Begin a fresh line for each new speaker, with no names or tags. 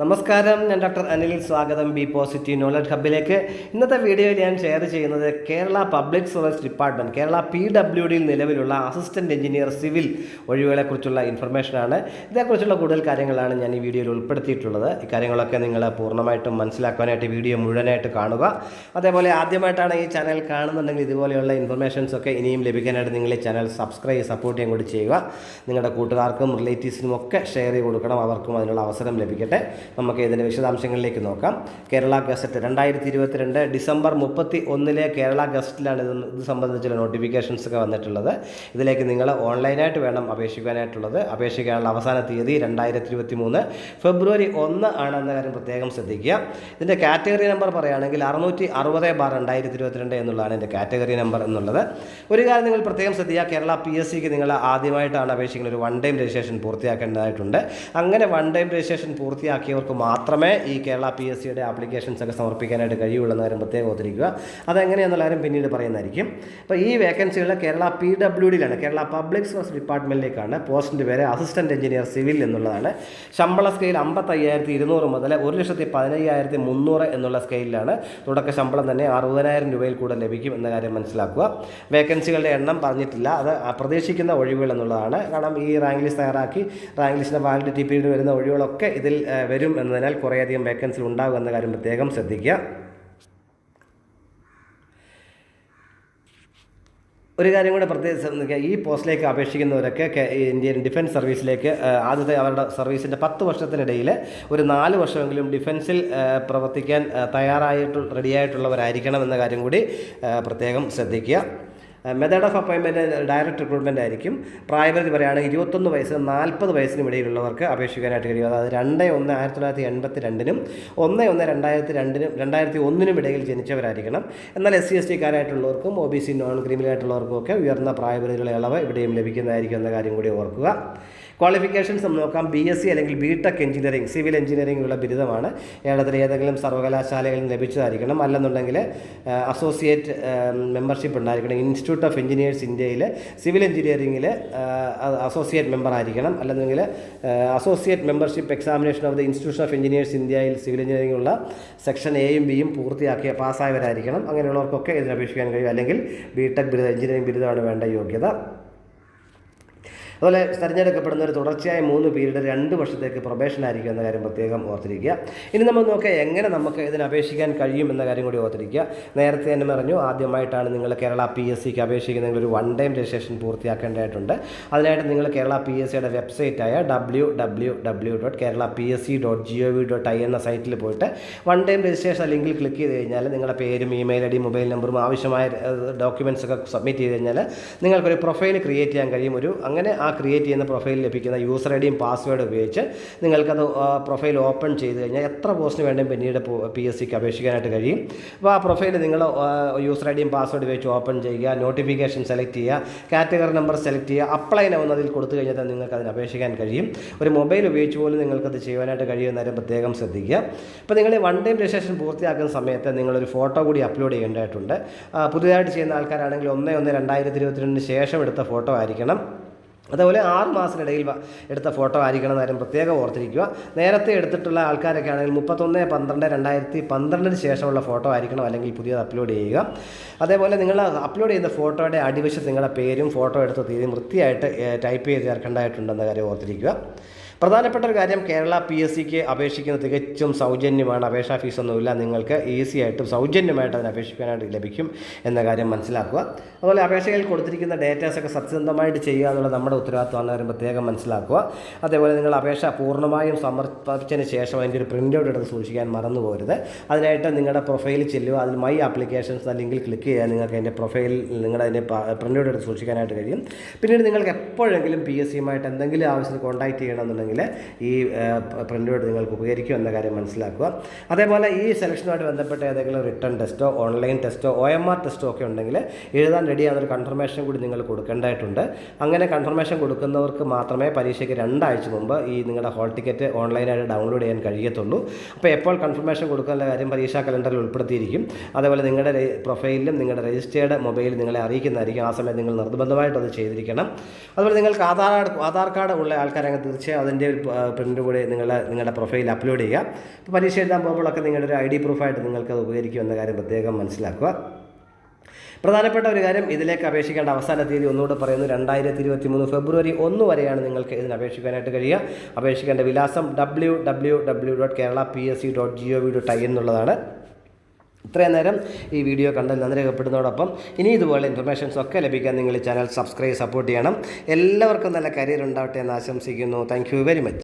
നമസ്കാരം, ഞാൻ ഡോക്ടർ അനിൽ. സ്വാഗതം ബി പോസിറ്റീവ് നോളജ് ഹബിലേക്ക്. ഇന്നത്തെ വീഡിയോയിൽ ഞാൻ ഷെയർ ചെയ്യുന്നത് Kerala public service department Kerala PWDയിൽ നിലവിലുള്ള അസിസ്റ്റൻറ്റ് എഞ്ചിനീയർ സിവിൽ ഒഴിവുകളെക്കുറിച്ചുള്ള ഇൻഫർമേഷനാണ്. ഇതേക്കുറിച്ചുള്ള കൂടുതൽ കാര്യങ്ങളാണ് ഞാൻ ഈ വീഡിയോയിൽ ഉൾപ്പെടുത്തിയിട്ടുള്ളത്. ഈ കാര്യങ്ങളൊക്കെ നിങ്ങൾ പൂർണ്ണമായിട്ടും മനസ്സിലാക്കാനായിട്ട് വീഡിയോ മുഴുവനായിട്ട് കാണുക. അതേപോലെ ആദ്യമായിട്ടാണ് ഈ ചാനൽ കാണുന്നുണ്ടെങ്കിൽ ഇതുപോലെയുള്ള ഇൻഫർമേഷൻസൊക്കെ ഇനിയും ലഭിക്കാനായിട്ട് നിങ്ങൾ ഈ ചാനൽ സപ്പോർട്ട് ചെയ്യാൻ കൂടി ചെയ്യുക. നിങ്ങളുടെ കൂട്ടുകാർക്കും റിലേറ്റീവ്സിനും ഒക്കെ ഷെയർ ചെയ്ത് കൊടുക്കണം, അവർക്കും അതിനുള്ള അവസരം ലഭിക്കട്ടെ. നമുക്ക് ഇതിൻ്റെ വിശദാംശങ്ങളിലേക്ക് നോക്കാം. കേരള ഗസറ്റ് 2022 ഡിസംബർ 31 കേരള ഗസറ്റിലാണ് ഇത് സംബന്ധിച്ചുള്ള നോട്ടിഫിക്കേഷൻസ് ഒക്കെ വന്നിട്ടുള്ളത്. ഇതിലേക്ക് നിങ്ങൾ ഓൺലൈനായിട്ട് വേണം അപേക്ഷിക്കാനായിട്ടുള്ളത്. അപേക്ഷിക്കാനുള്ള അവസാന തീയതി 2023 ഫെബ്രുവരി 1 ആണെന്ന കാര്യം പ്രത്യേകം ശ്രദ്ധിക്കുക. ഇതിൻ്റെ കാറ്റഗറി നമ്പർ പറയുകയാണെങ്കിൽ 660/2022 എന്നുള്ളതാണ് എൻ്റെ കാറ്റഗറി നമ്പർ എന്നുള്ളത്. ഒരു കാര്യം നിങ്ങൾ പ്രത്യേകം ശ്രദ്ധിക്കുക, കേരള PSCക്ക് നിങ്ങൾ ആദ്യമായിട്ടാണ് അപേക്ഷിക്കുന്നത് ഒരു 1 ടൈം രജിസ്ട്രേഷൻ പൂർത്തിയാക്കേണ്ടതായിട്ടുണ്ട്. അങ്ങനെ 1 ടൈം രജിസ്ട്രേഷൻ പൂർത്തിയാക്കിയവർക്ക് മാത്രമേ ഈ കേരള PSCയുടെ ആപ്ലിക്കേഷൻസ് ഒക്കെ സമർപ്പിക്കാനായിട്ട് കഴിയുള്ളൂ എന്ന കാര്യം പ്രത്യേകം ഓർത്തിരിക്കുക. അതെങ്ങനെയെന്നുള്ള കാര്യം പിന്നീട് പറയുന്നതായിരിക്കും. അപ്പോൾ ഈ വേക്കൻസികൾ കേരള PWDയിലാണ്, കേരള പബ്ലിക് സർവീസ് ഡിപ്പാർട്ട്മെൻറ്റിലേക്കാണ്. പോസ്റ്റിൻ്റെ പേര് അസിസ്റ്റൻറ്റ് എഞ്ചിനീയർ സിവിൽ എന്നുള്ളതാണ്. ശമ്പള സ്കെയിൽ 55,200 മുതൽ 1,15,300 എന്നുള്ള സ്കെയിലാണ്. തുടക്ക ശമ്പളം തന്നെ 60,000 രൂപയിൽ കൂടെ ലഭിക്കും എന്ന കാര്യം മനസ്സിലാക്കുക. വേക്കൻസികളുടെ എണ്ണം പറഞ്ഞിട്ടില്ല, അത് പ്രതീക്ഷിക്കുന്ന ഒഴിവുകൾ എന്നുള്ളതാണ്. കാരണം ഈ റാങ്ക് ലിസ്റ്റ് തയ്യാറാക്കി റാങ്ക് ലിസ്റ്റിൻ്റെ വാലിഡിറ്റി പീരീഡ് വരുന്ന ഒഴിവുകളൊക്കെ ഇതിൽ വരും എന്നതിനാൽ കുറേയധികം വേക്കൻസി ഉണ്ടാകും എന്ന കാര്യം പ്രത്യേകം ശ്രദ്ധിക്കുക. ഒരു കാര്യം കൂടെ പ്രത്യേകം ശ്രദ്ധിക്കുക, ഈ പോസ്റ്റിലേക്ക് അപേക്ഷിക്കുന്നവരൊക്കെ ഇന്ത്യൻ ഡിഫൻസ് സർവീസിലേക്ക് ആദ്യത്തെ അവരുടെ സർവീസിൻ്റെ 10 വർഷത്തിനിടയിൽ ഒരു 4 വർഷമെങ്കിലും ഡിഫൻസിൽ പ്രവർത്തിക്കാൻ റെഡിയായിട്ടുള്ളവരായിരിക്കണം എന്ന കാര്യം കൂടി പ്രത്യേകം ശ്രദ്ധിക്കുക. Method of appointment direct recruitment ആയിരിക്കും. പ്രായപരിധി പറയുകയാണെങ്കിൽ 21 വയസ്സ് 40 വയസ്സിനും ഇടയിലുള്ളവർക്ക് അപേക്ഷിക്കാനായിട്ട് കഴിയും. അതായത് 2/1/1982 1/1/2002 ഇടയിൽ ജനിച്ചവരായിരിക്കണം. എന്നാൽ SC/ST കാരായിട്ടുള്ളവർക്കും OBC നോൺ ക്രിമിനൽ ആയിട്ടുള്ളവർക്കും ഒക്കെ ഉയർന്ന പ്രായപരിധികളുടെ ഇളവ് ഇവിടെയും ലഭിക്കുന്നതായിരിക്കും എന്ന കാര്യം കൂടി ഓർക്കുക. ക്വാളിഫിക്കേഷൻസ് നോക്കാം. BSc അല്ലെങ്കിൽ BTech എഞ്ചിനീയറിംഗ് സിവിൽ എഞ്ചിനീയറിംഗിലുള്ള ബിരുദമാണ്. കേരളത്തിലെ ഏതെങ്കിലും സർവകലാശാലകളിൽ ലഭിച്ചതായിരിക്കണം. അല്ലെന്നുണ്ടെങ്കിൽ അസോസിയേറ്റ് മെമ്പർഷിപ്പ് ഉണ്ടായിരിക്കണം. ഇൻസ്റ്റിറ്റ്യൂട്ട് ഓഫ് എഞ്ചിനീയേഴ്സ് ഇന്ത്യയിൽ സിവിൽ എഞ്ചിനീയറിംഗിൽ അസോസിയേറ്റ് മെമ്പർ ആയിരിക്കണം. അല്ലെന്നുണ്ടെങ്കിൽ associate membership examination of the institution of engineers ഇന്ത്യയിൽ സിവിൽ എഞ്ചിനീയറിംഗുള്ള സെക്ഷൻ Aയും Bയും പൂർത്തിയാക്കിയ പാസ്സായവരായിരിക്കണം. അങ്ങനെയുള്ളവർക്കൊക്കെ ഇതിന് അപേക്ഷിക്കാൻ കഴിയും. അല്ലെങ്കിൽ BTech ബിരുദം എഞ്ചിനീയറിംഗ് ബിരുദമാണ് വേണ്ട യോഗ്യത. അതുപോലെ തിരഞ്ഞെടുക്കപ്പെടുന്ന ഒരു തുടർച്ചയായ 3 പീരീഡ് 2 വർഷത്തേക്ക് പ്രൊബേഷൻ ആയിരിക്കും എന്ന കാര്യം പ്രത്യേകം ഓർത്തിരിക്കുക. ഇനി നമ്മൾ നോക്കുക എങ്ങനെ നമുക്ക് ഇതിന് അപേക്ഷിക്കാൻ കഴിയും എന്ന കാര്യം കൂടി ഓർത്തിരിക്കുക. നേരത്തെ തന്നെ പറഞ്ഞു, ആദ്യമായിട്ടാണ് നിങ്ങൾ കേരള PSCക്ക് അപേക്ഷിക്കുന്നതെങ്കിൽ ഒരു 1 ടൈം രജിസ്ട്രേഷൻ പൂർത്തിയാക്കേണ്ടതായിട്ടുണ്ട്. അതിനായിട്ട് നിങ്ങൾ കേരള PSCയുടെ വെബ്സൈറ്റായ www.keralapsc.gov.in എന്ന സൈറ്റിൽ പോയിട്ട് 1 ടൈം രജിസ്ട്രേഷൻ ലിങ്കിൽ ക്ലിക്ക് ചെയ്ത് കഴിഞ്ഞാൽ നിങ്ങളുടെ പേരും ഇമെയിൽ ID മൊബൈൽ നമ്പറും ആവശ്യമായ ഡോക്യുമെൻറ്റ്സ് ഒക്കെ സബ്മിറ്റ് ചെയ്ത് കഴിഞ്ഞാൽ നിങ്ങൾക്കൊരു പ്രൊഫൈൽ ക്രിയേറ്റ് ചെയ്യാൻ കഴിയും. അങ്ങനെ ആ ക്രിയേറ്റ് ചെയ്യുന്ന പ്രൊഫൈൽ ലഭിക്കുന്ന യൂസർ IDയും പാസ്വേഡും ഉപയോഗിച്ച് നിങ്ങൾക്കത് പ്രൊഫൈൽ ഓപ്പൺ ചെയ്ത് കഴിഞ്ഞാൽ എത്ര പോസ്റ്റിന് വേണ്ടിയും പിന്നീട് PSCക്ക് അപേക്ഷിക്കാനായിട്ട് കഴിയും. അപ്പോൾ ആ പ്രൊഫൈൽ നിങ്ങൾ യൂസർ IDയും പാസ്വേഡ് ഉപയോഗിച്ച് ഓപ്പൺ ചെയ്യുക, നോട്ടിഫിക്കേഷൻ സെലക്ട് ചെയ്യുക, കാറ്റഗറി നമ്പർ സെലക്ട് ചെയ്യുക, അപ്ലൈ നൗ എന്നതിൽ കൊടുത്തു കഴിഞ്ഞാൽ നിങ്ങൾക്ക് അതിന് അപേക്ഷിക്കാൻ കഴിയും. ഒരു മൊബൈൽ ഉപയോഗിച്ച് പോലും നിങ്ങൾക്കത് ചെയ്യാനായിട്ട് കഴിയുന്ന കാര്യം പ്രത്യേകം ശ്രദ്ധിക്കുക. അപ്പോൾ നിങ്ങൾ 1 ടൈം രജിസ്ട്രേഷൻ പൂർത്തിയാക്കുന്ന സമയത്ത് നിങ്ങളൊരു ഫോട്ടോ കൂടി അപ്ലോഡ് ചെയ്യേണ്ടതായിട്ടുണ്ട്. പുതിയതായിട്ട് ചെയ്യുന്ന ആൾക്കാരാണെങ്കിൽ 1/1/2022 ശേഷം എടുത്ത ഫോട്ടോ ആയിരിക്കണം. അതുപോലെ 6 മാസത്തിനിടയിൽ എടുത്ത ഫോട്ടോ ആയിരിക്കണം കാര്യം പ്രത്യേകം ഓർത്തിരിക്കുക. നേരത്തെ എടുത്തിട്ടുള്ള ആൾക്കാരൊക്കെ ആണെങ്കിൽ 31/12/2012 ശേഷമുള്ള ഫോട്ടോ ആയിരിക്കണം, അല്ലെങ്കിൽ പുതിയത് അപ്ലോഡ് ചെയ്യുക. അതേപോലെ നിങ്ങൾ അപ്ലോഡ് ചെയ്യുന്ന ഫോട്ടോയുടെ അടിവശത്ത് നിങ്ങളുടെ പേരും ഫോട്ടോ എടുത്ത തീയതിയും വൃത്തിയായിട്ട് ടൈപ്പ് ചെയ്ത് ചേർക്കേണ്ടതായിട്ടുണ്ടെന്ന കാര്യം ഓർത്തിരിക്കുക. പ്രധാനപ്പെട്ട ഒരു കാര്യം, കേരള PSCക്ക് അപേക്ഷിക്കുന്നത് തികച്ചും സൗജന്യമാണ്. അപേക്ഷാ ഫീസൊന്നുമില്ല. നിങ്ങൾക്ക് ഈസി ആയിട്ടും സൗജന്യമായിട്ട് അതിന് അപേക്ഷിക്കാനായിട്ട് ലഭിക്കും എന്ന കാര്യം മനസ്സിലാക്കുക. അതുപോലെ അപേക്ഷയിൽ കൊടുത്തിരിക്കുന്ന ഡേറ്റാസൊക്കെ സത്യസന്ധമായിട്ട് ചെയ്യുക എന്നുള്ളത് നമ്മുടെ ഉത്തരവാദിത്വമാണ് കാര്യം പ്രത്യേകം മനസ്സിലാക്കുക. അതേപോലെ നിങ്ങൾ അപേക്ഷ പൂർണ്ണമായും സമർപ്പിച്ചതിന് ശേഷം അതിൻ്റെ ഒരു പ്രിൻ്റ് ഔട്ട് എടുത്ത് സൂക്ഷിക്കാൻ മറന്നു പോകരുത്. അതിനായിട്ട് നിങ്ങളുടെ പ്രൊഫൈലിൽ ചെല്ലുക, അതിൽ മൈ ആപ്ലിക്കേഷൻസ് ലിങ്കിൽ ക്ലിക്ക് ചെയ്യുക. നിങ്ങൾക്ക് അതിൻ്റെ പ്രൊഫൈൽ നിങ്ങളതിൻ്റെ പ്രിൻ്റ് ഔട്ട് എടുത്ത് സൂക്ഷിക്കാനായിട്ട് കഴിയും. പിന്നീട് നിങ്ങൾക്ക് എപ്പോഴെങ്കിലും PSCയുമായിട്ട് എന്തെങ്കിലും ആവശ്യത്തിന് കോൺടാക്ട് ചെയ്യണമെന്നുണ്ടെങ്കിൽ ഈ പ്രിൻ്റ് ഔട്ട് നിങ്ങൾക്ക് ഉപകരിക്കും എന്ന കാര്യം മനസ്സിലാക്കുക. അതേപോലെ ഈ സെലക്ഷനുമായിട്ട് ബന്ധപ്പെട്ട ഏതെങ്കിലും റിട്ടേൺ ടെസ്റ്റോ ഓൺലൈൻ ടെസ്റ്റോ OMR ടെസ്റ്റോ ഒക്കെ ഉണ്ടെങ്കിൽ എഴുതാൻ റെഡിയാകുന്നൊരു കൺഫർമേഷൻ കൂടി നിങ്ങൾ കൊടുക്കേണ്ടതായിട്ടുണ്ട്. അങ്ങനെ കൺഫർമേഷൻ കൊടുക്കുന്നവർക്ക് മാത്രമേ പരീക്ഷയ്ക്ക് 2 ആഴ്ച മുമ്പ് ഈ നിങ്ങളുടെ ഹോൾ ടിക്കറ്റ് ഓൺലൈനായിട്ട് ഡൗൺലോഡ് ചെയ്യാൻ കഴിയത്തുള്ളൂ. അപ്പോൾ എപ്പോൾ കൺഫർമേഷൻ കൊടുക്കാനുള്ള കാര്യം പരീക്ഷാ കലണ്ടറിൽ ഉൾപ്പെടുത്തിയിരിക്കും. അതേപോലെ നിങ്ങളുടെ പ്രൊഫൈലിലും നിങ്ങളുടെ രജിസ്റ്റേർഡ് മൊബൈലിൽ നിങ്ങളെ അറിയിക്കുന്നതായിരിക്കും. ആ സമയത്ത് നിങ്ങൾ നിർബന്ധമായിട്ട് അത് ചെയ്തിരിക്കണം. അതുപോലെ നിങ്ങൾക്ക് ആധാർ കാർഡ് ഉള്ള ആൾക്കാരെ തീർച്ചയായും അതിൻ്റെ അതിൻ്റെ ഒരു പ്രിൻ്റ് കൂടി നിങ്ങളുടെ പ്രൊഫൈൽ അപ്ലോഡ് ചെയ്യുക. അപ്പോൾ പരീക്ഷ എഴുതാൻ പോകുമ്പോഴൊക്കെ നിങ്ങളുടെ ഒരു ID പ്രൂഫായിട്ട് നിങ്ങൾക്കത് ഉപകരിക്കുമെന്ന കാര്യം പ്രത്യേകം മനസ്സിലാക്കുക. പ്രധാനപ്പെട്ട ഒരു കാര്യം, ഇതിലേക്ക് അപേക്ഷിക്കേണ്ട അവസാന തീയതി ഒന്നുകൂടെ പറയുന്നു, 2023 ഫെബ്രുവരി 1 വരെയാണ് നിങ്ങൾക്ക് ഇതിന് അപേക്ഷിക്കാനായിട്ട് കഴിയുക. അപേക്ഷിക്കേണ്ട വിലാസം www.keralapsc.gov.in എന്നുള്ളതാണ്. ഇത്രയും നേരം ഈ വീഡിയോ കണ്ടതിൽ നന്ദി രേഖപ്പെടുന്നതോടൊപ്പം ഇനി ഇതുപോലെ ഇൻഫർമേഷൻസ് ഒക്കെ ലഭിക്കാൻ നിങ്ങൾ ഈ ചാനൽ സപ്പോർട്ട് ചെയ്യണം. എല്ലാവർക്കും നല്ല കരിയർ ഉണ്ടാവട്ടെ എന്ന് ആശംസിക്കുന്നു. Thank you very much.